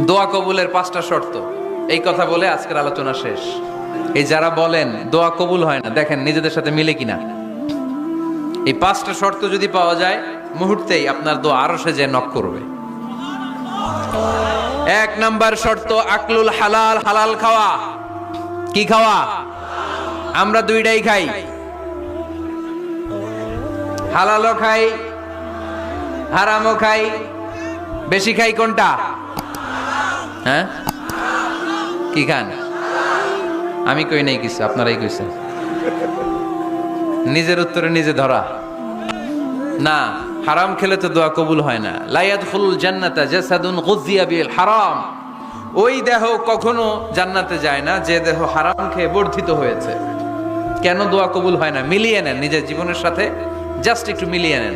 দোয়া কবুলের 5টা শর্ত, এই কথা বলে আজকের আলোচনা শেষ। এই যারা বলেন দোয়া কবুল হয় না, দেখেন নিজেদের সাথে মিলে কিনা। এই 5টা শর্ত যদি পাওয়া যায়, মুহূর্তেই আপনার দোয়া আরশে যে নক করবে। 1 নাম্বার শর্ত আকলুল হালাল, হালাল খাওয়া। কি খাওয়া? আমরা দুইটাই খাই, হালালও খাই হারামও খাই। বেশি খাই কোনটা? হ্যাঁ, কি খান? আমি কই নাই কিছু, আপনারাই কইছেন। নিজের উত্তরে নিজে ধরা না। হারাম খেলে তো দোয়া কবুল হয় না। লা ইয়াদখুলুল জান্নাতা জাসাদুন গুযিয়া বিল হারাম। ওই দেহ কখনো জান্নাতে যায় না যে দেহ হারাম খেয়ে বর্ধিত হয়েছে। কেন দোয়া কবুল হয় না? মিলিয়ে নেন নিজের জীবনের সাথে, জাস্ট একটু মিলিয়ে নেন।